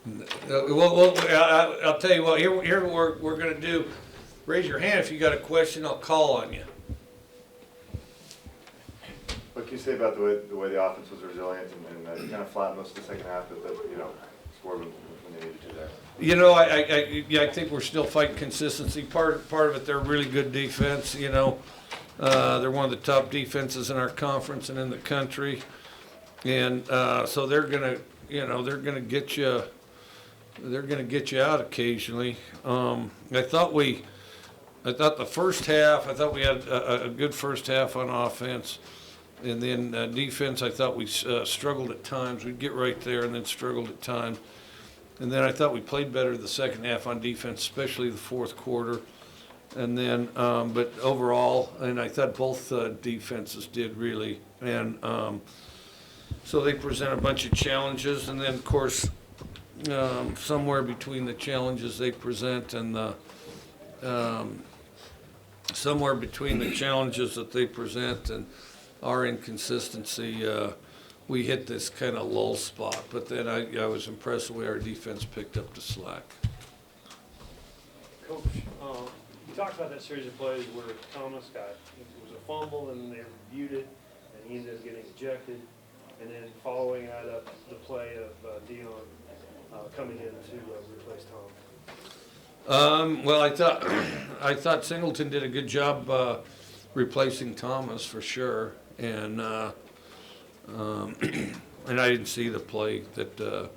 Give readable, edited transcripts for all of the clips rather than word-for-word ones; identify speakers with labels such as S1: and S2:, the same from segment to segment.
S1: I'll tell you what. Here we're going to do. Raise your hand if you got a question. I'll call on you.
S2: What can you say about the way the offense was resilient and kind of flat most of the second half, but scored when they needed to there?
S1: I think we're still fighting consistency. Part of it, they're really good defense. They're one of the top defenses in our conference and in the country, and so they're gonna get you. They're gonna get you out occasionally. I thought the first half. I thought we had a good first half on offense. And then defense, I thought we struggled at times. We'd get right there and then struggled at times. And then I thought we played better the second half on defense, especially the fourth quarter. And then, but overall, and I thought both defenses did really. And so they present a bunch of challenges. And then, of course, somewhere between the challenges they present and the somewhere between the challenges that they present and our inconsistency, we hit this kind of lull spot, but then I was impressed the way our defense picked up the slack.
S3: Coach, you talked about that series of plays where Thomas it was a fumble and then they reviewed it and he ended up getting ejected, and then following that up the play of Dion coming in to replace Tom.
S1: Well, I thought Singleton did a good job replacing Thomas for sure. And and I didn't see the play that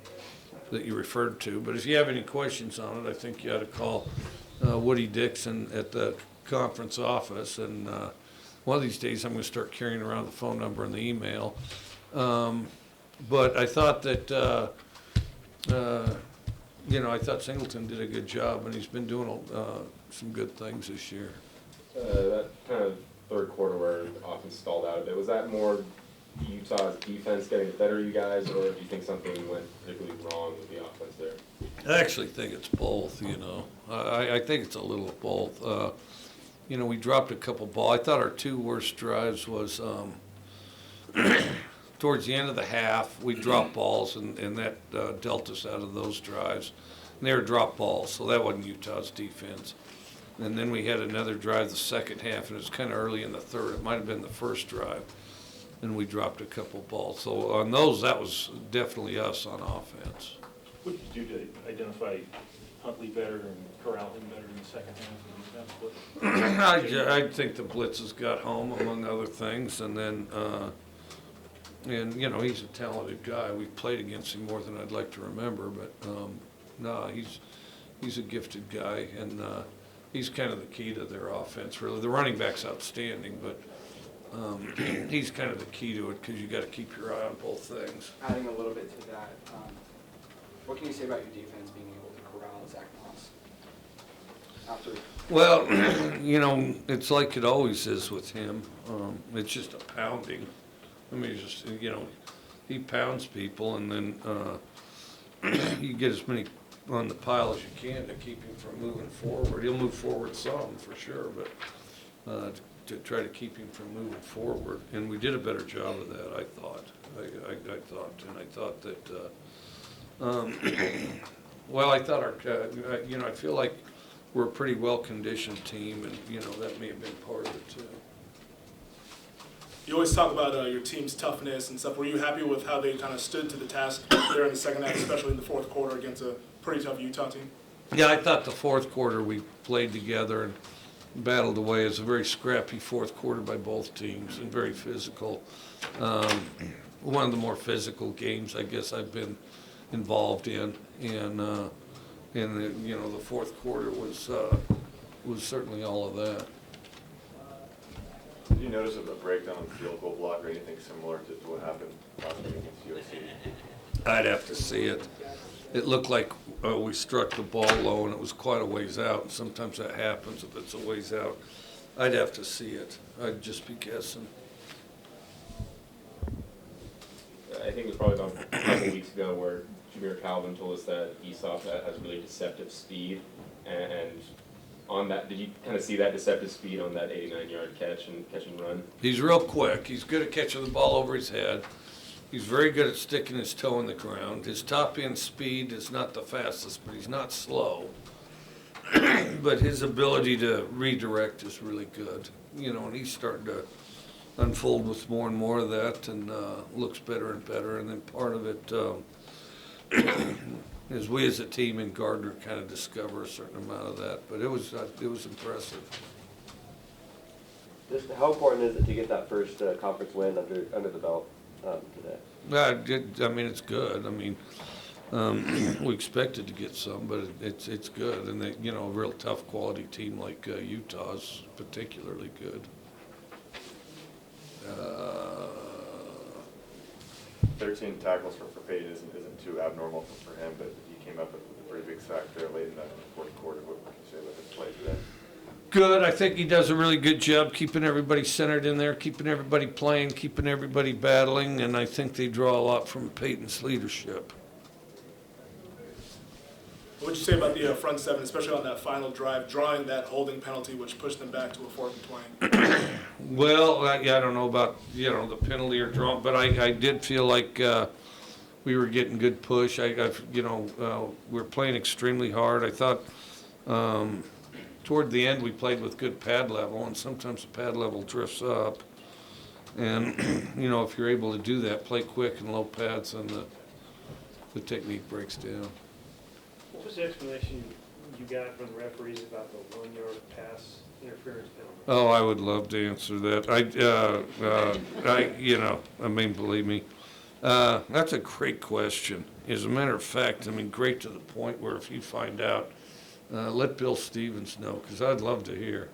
S1: you referred to. But if you have any questions on it, I think you ought to call Woody Dixon at the conference office. And one of these days, I'm going to start carrying around the phone number and the email. But I thought that I thought Singleton did a good job, and he's been doing some good things this year.
S4: That kind of third quarter where the offense stalled out a bit, was that more Utah's defense getting the better of you guys, or do you think something went particularly wrong with the offense there?
S1: I actually think it's both, I think it's a little of both. We dropped a couple balls. I thought our two worst drives was towards the end of the half, we dropped balls, and that dealt us out of those drives. And they were drop balls, so that wasn't Utah's defense. And then we had another drive the second half, and it was kind of early in the third. It might have been the first drive, and we dropped a couple balls. So on those, that was definitely us on offense.
S5: What did you do to identify Huntley better and Corralton better in the second half?
S1: I think the blitzes got home, among other things, and then, he's a talented guy. We've played against him more than I'd like to remember, but no, he's a gifted guy, and he's kind of the key to their offense, really. The running back's outstanding, but he's kind of the key to it because you got to keep your eye on both things.
S6: Adding a little bit to that, what can you say about your defense being able to corral Zach Moss?
S1: Well, it's like it always is with him. It's just a pounding. I mean, he pounds people, and then you get as many on the pile as you can to keep him from moving forward. He'll move forward some, for sure, but to try to keep him from moving forward. And we did a better job of that, I thought. I thought that, I thought I feel like we're a pretty well-conditioned team, and, that may have been part of it, too.
S7: You always talk about your team's toughness and stuff. Were you happy with how they kind of stood to the task there in the second half, especially in the fourth quarter against a pretty tough Utah team?
S1: Yeah, I thought the fourth quarter we played together and battled away. It was a very scrappy fourth quarter by both teams and very physical. One of the more physical games I guess I've been involved in, and the fourth quarter was certainly all of that.
S2: Did you notice a breakdown on the field goal block or anything similar to what happened last week against USC?
S1: I'd have to see it. It looked like we struck the ball low, and it was quite a ways out. And sometimes that happens if it's a ways out. I'd have to see it. I'd just be guessing.
S4: I think it was probably about a couple weeks ago where Jameer Calvin told us that Esau has really deceptive speed, and on that, did you kind of see that deceptive speed on that 89-yard catch and run?
S1: He's real quick. He's good at catching the ball over his head. He's very good at sticking his toe in the ground. His top end speed is not the fastest, but he's not slow. But his ability to redirect is really good, you know, and he's starting to unfold with more and more of that, and looks better and better. And then part of it is we as a team in Gardner kind of discover a certain amount of that, but it was impressive.
S8: Just how important is it to get that first conference win under the belt today?
S1: I mean, it's good. I mean, we expected to get some, but it's good. And they, you know, a real tough quality team like Utah's particularly good.
S2: 13 tackles for Peyton isn't too abnormal for him, but he came up with a pretty big sack there late in the fourth quarter. What can you say about his play today?
S1: Good. I think he does a really good job keeping everybody centered in there, keeping everybody playing, keeping everybody battling, and I think they draw a lot from Peyton's leadership.
S7: What would you say about the front seven, especially on that final drive, drawing that holding penalty, which pushed them back to a 4th and 20?
S1: Well, yeah, I don't know about, you know, the penalty or draw, but I did feel like we were getting good push. You know, we were playing extremely hard. I thought toward the end we played with good pad level, and sometimes the pad level drifts up. And, you know, if you're able to do that, play quick and low pads, then the technique breaks down.
S3: What was the explanation you got from the referees about the 1-yard pass interference penalty?
S1: Oh, I would love to answer that. You know, I mean, believe me, that's a great question. As a matter of fact, I mean, great to the point where if you find out, let Bill Stevens know, because I'd love to hear.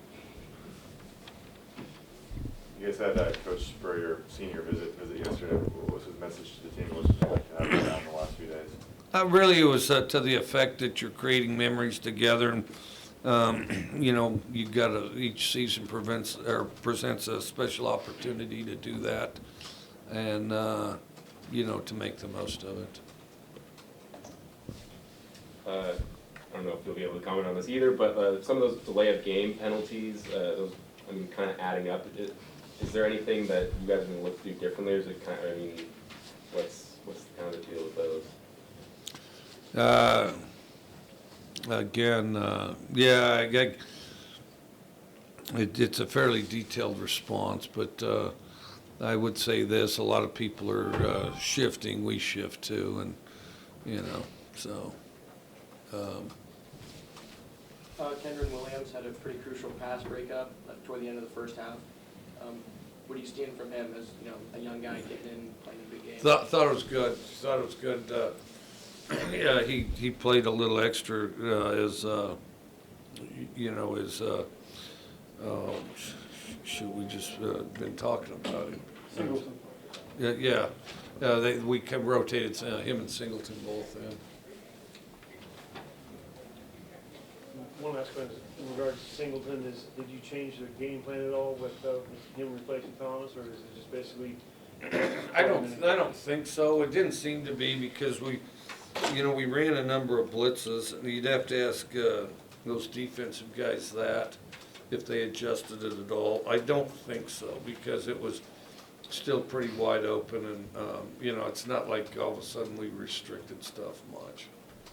S2: You guys had Coach Spurrier senior visit yesterday. What was his message to the team? What was it like to have him down in the last few days?
S1: Really, it was to the effect that you're creating memories together, and you know, each season presents a special opportunity to do that, and you know, to make the most of it.
S4: I don't know if you'll be able to comment on this either, but some of those delay of game penalties, those, I mean, kind of adding up. Is there anything that you guys are going to look to do differently, or is it kind of, I mean, what's kind of the deal with those?
S1: Yeah, it's a fairly detailed response, but I would say this: a lot of people are shifting. We shift too, and you know, so.
S6: Kendron Williams had a pretty crucial pass breakup toward the end of the first half. What are you seeing from him as, you know, a young guy getting in, playing a big game?
S1: Thought it was good. Thought it was good. Yeah, he played a little extra as you know, as should we just been talking about him?
S3: Singleton.
S1: Yeah. We kept rotated him and Singleton both in.
S3: One last question in regards to Singleton is, did you change the game plan at all with him replacing Thomas, or is it just basically?
S1: I don't think so. It didn't seem to be, because we ran a number of blitzes, and you'd have to ask those defensive guys that if they adjusted it at all. I don't think so, because it was still pretty wide open, and you know, it's not like all of a sudden we restricted stuff much.